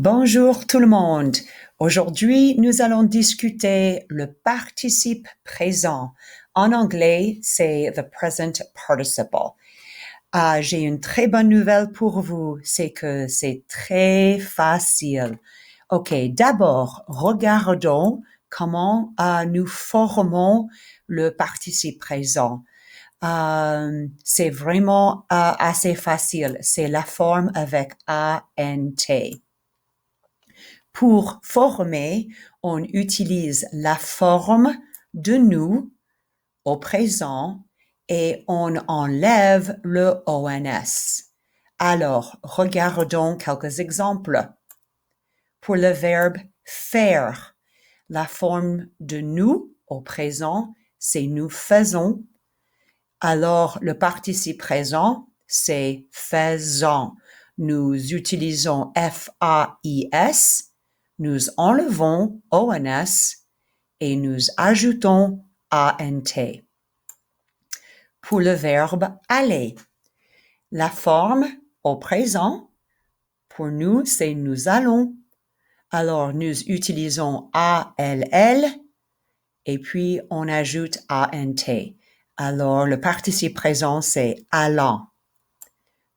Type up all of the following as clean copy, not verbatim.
Bonjour tout le monde. Aujourd'hui, nous allons discuter le participe présent. En anglais, c'est the present participle. J'ai une très bonne nouvelle pour vous, c'est que c'est très facile. Ok, d'abord, regardons comment nous formons le participe présent. C'est vraiment assez facile. C'est la forme avec ANT. Pour former, on utilise la forme de nous au présent et on enlève le ONS. Alors, regardons quelques exemples. Pour le verbe faire, la forme de nous au présent, c'est nous faisons. Alors, le participe présent, c'est faisant. Nous utilisons FAIS. Nous enlevons ONS et nous ajoutons ANT. Pour le verbe aller, la forme au présent, pour nous, c'est nous allons. Alors, nous utilisons ALL et puis on ajoute ANT. Alors, le participe présent, c'est allant.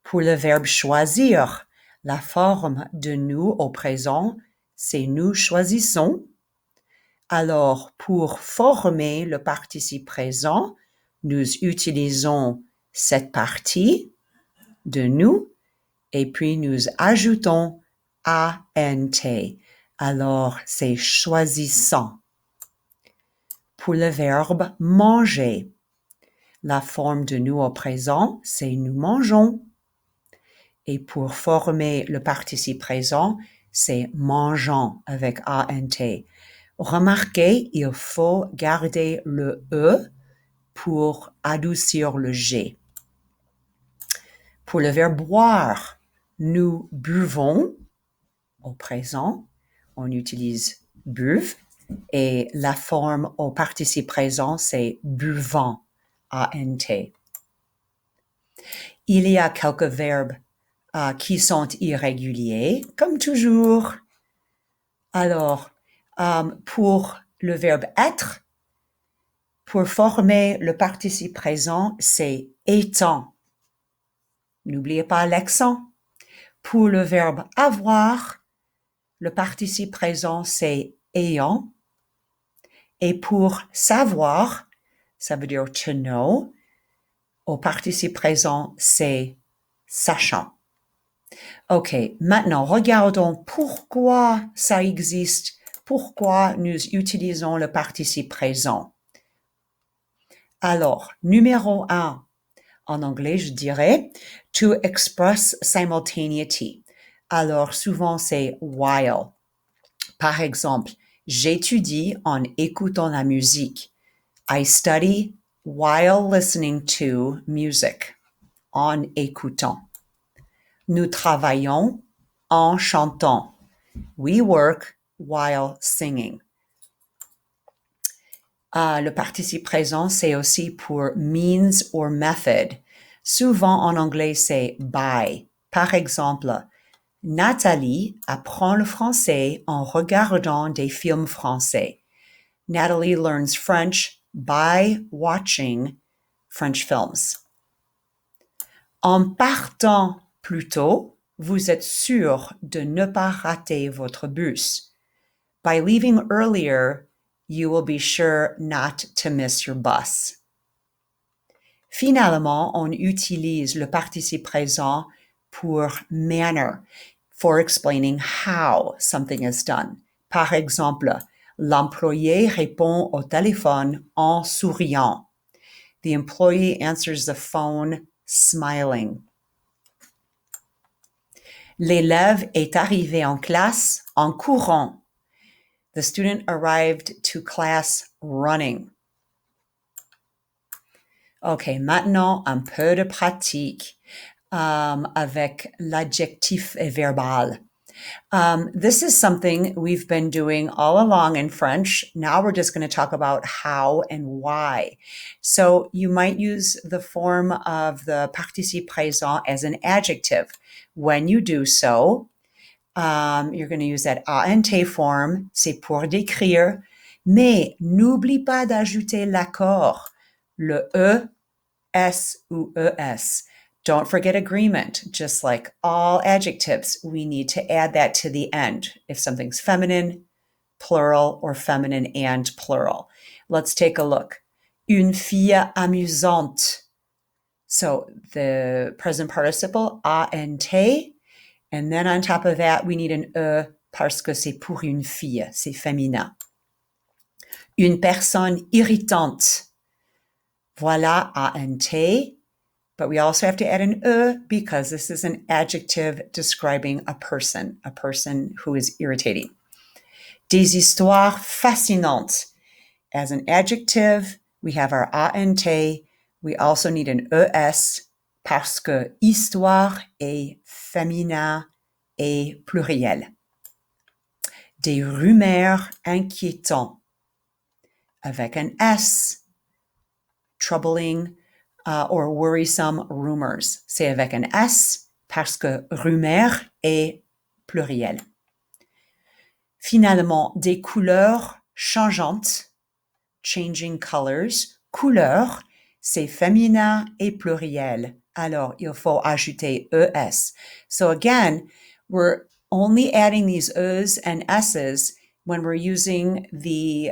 Pour le verbe choisir, la forme de nous au présent, c'est nous choisissons. Alors, pour former le participe présent, nous utilisons cette partie de nous et puis nous ajoutons ANT. Alors, c'est choisissant. Pour le verbe manger, la forme de nous au présent, c'est nous mangeons. Et pour former le participe présent, c'est mangeant avec ANT. Remarquez, il faut garder le E pour adoucir le G. Pour le verbe boire, nous buvons au présent, on utilise buve et la forme au participe présent, c'est buvant, ANT. Il y a quelques verbes qui sont irréguliers, comme toujours. Alors, pour le verbe être, pour former le participe présent, c'est étant. N'oubliez pas l'accent. Pour le verbe avoir, le participe présent, c'est ayant. Et pour savoir, ça veut dire to know, au participe présent, c'est sachant. Ok, maintenant, regardons pourquoi ça existe, pourquoi nous utilisons le participe présent. Alors, numéro 1, en anglais, je dirais to express simultaneity. Alors, souvent, c'est while. Par exemple, j'étudie en écoutant la musique. I study while listening to music. En écoutant. Nous travaillons en chantant. We work while singing. Le participe présent, c'est aussi pour means or method. Souvent en anglais, c'est by. Par exemple, Nathalie apprend le français en regardant des films français. Natalie learns French by watching French films. En partant plus tôt, vous êtes sûr de ne pas rater votre bus. By leaving earlier, you will be sure not to miss your bus. Finalement, on utilise le participe présent pour manner, for explaining how something is done. Par exemple, l'employé répond au téléphone en souriant. The employee answers the phone smiling. L'élève est arrivé en classe en courant. The student arrived to class running. Ok, maintenant un peu de pratique avec l'adjectif verbal. This is something we've been doing all along in French. Now we're just going to talk about how and why. So you might use the form of the participe présent as an adjective. When you do so, You're going to use that ant form. C'est pour décrire. Mais n'oublie pas d'ajouter l'accord, le E, S ou ES. Don't forget agreement. Just like all adjectives, we need to add that to the end if something's feminine, plural, or feminine and plural. Let's take a look. Une fille amusante. So the present participle, ant, and then on top of that, we need an E parce que c'est pour une fille, c'est féminin. Une personne irritante. Voilà, ant, but we also have to add an E because this is an adjective describing a person who is irritating. Des histoires fascinantes. As an adjective, we have our ant. We also need an ES parce que histoire est féminin et pluriel. Des rumeurs inquiétantes. Avec un S, troubling or worrisome rumors. C'est avec un S parce que rumeur est pluriel. Finalement, des couleurs changeantes, changing colors. Couleur, c'est féminin et pluriel. Alors, il faut ajouter ES. So again, we're only adding these E's and S's when we're using the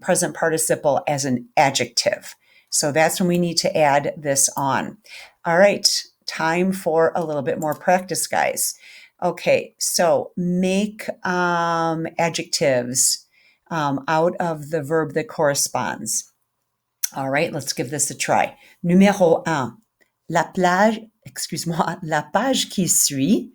present participle as an adjective. So that's when we need to add this on. All right, time for a little bit more practice, guys. Okay, so make adjectives out of the verb that corresponds. All right, let's give this a try. Numéro 1. La page qui suit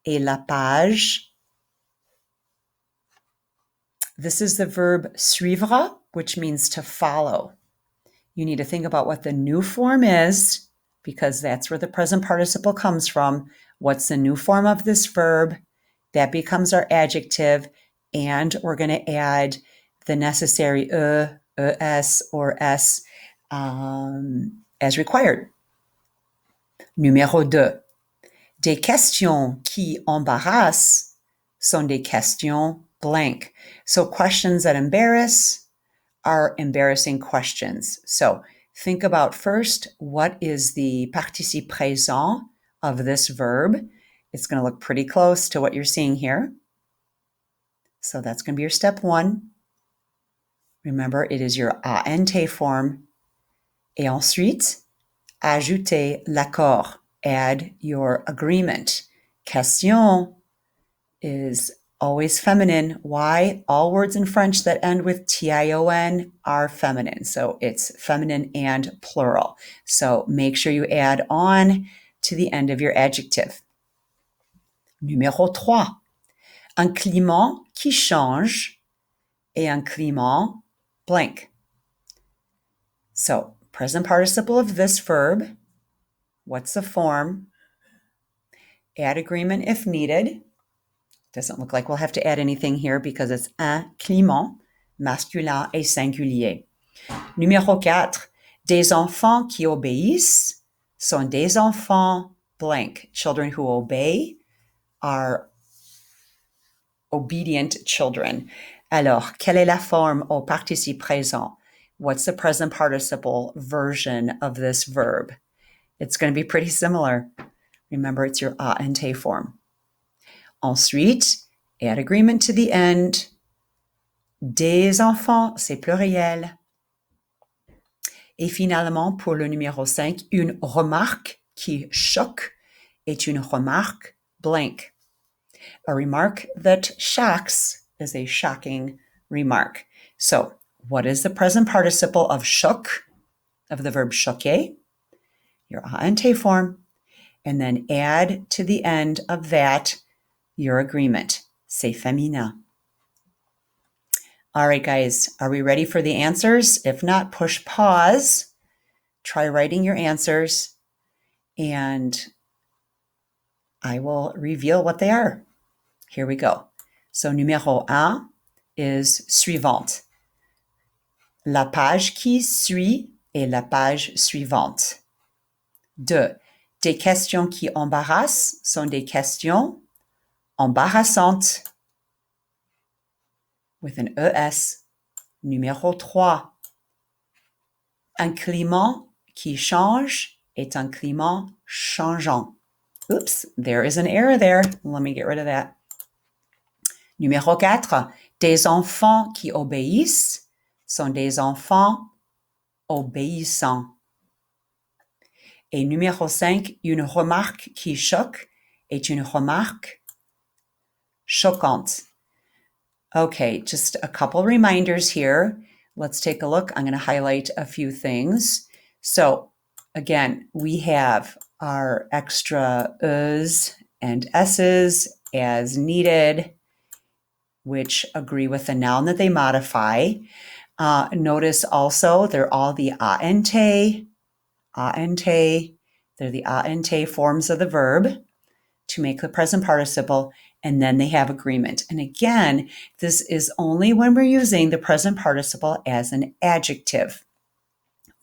est la page. This is the verb suivre, which means to follow. You need to think about what the new form is, because that's where the present participle comes from. What's the new form of this verb? That becomes our adjective, and we're going to add the necessary es, or s as required. Numéro 2. Des questions qui embarrassent sont des questions blank. So questions that embarrass are embarrassing questions. So think about first, what is the participe présent of this verb? It's going to look pretty close to what you're seeing here. So that's going to be your step 1. Remember, it is your ant form. Et ensuite, ajoutez l'accord. Add your agreement. Question is always feminine. Why? All words in French that end with tion are feminine. So it's feminine and plural. So make sure you add on to the end of your adjective. Numéro 3. Un climat qui change et un climat blank. So present participle of this verb. What's the form? Add agreement if needed. Doesn't look like we'll have to add anything here because it's un climat, masculin et singulier. Numéro 4. Des enfants qui obéissent sont des enfants blank. Children who obey are obedient children. Alors, quelle est la forme au participe présent? What's the present participle version of this verb? It's going to be pretty similar. Remember, it's your ant form. Ensuite, add agreement to the end. Des enfants, c'est pluriel. Et finalement, pour le numéro 5, une remarque qui choque est une remarque blank. A remark that shocks is a shocking remark. So, what is the present participle of choc, of the verb choquer? Your ant form. And then add to the end of that your agreement. C'est féminin. All right, guys, are we ready for the answers? If not, push pause, try writing your answers, and I will reveal what they are. Here we go. So, numéro 1 is suivante. La page qui suit est la page suivante. 2. Des questions qui embarrassent sont des questions embarrassante, with an ES. Numéro 3. Un climat qui change est un climat changeant. Oops, there is an error there. Let me get rid of that. Numéro 4. Des enfants qui obéissent sont des enfants obéissants. Et numéro 5. Une remarque qui choque est une remarque choquante. Okay, just a couple reminders here. Let's take a look. I'm going to highlight a few things. So again, we have our extra E's and S's as needed, which agree with the noun that they modify. Notice also they're all the ante. They're the ante forms of the verb to make the present participle, and then they have agreement. And again, this is only when we're using the present participle as an adjective.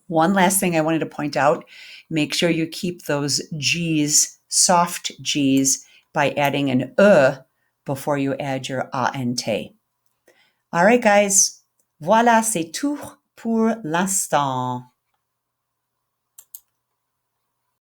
One last thing I wanted to point out, make sure you keep those G's, soft G's, by adding an E before you add your ante. All right, guys. Voilà, c'est tout pour l'instant.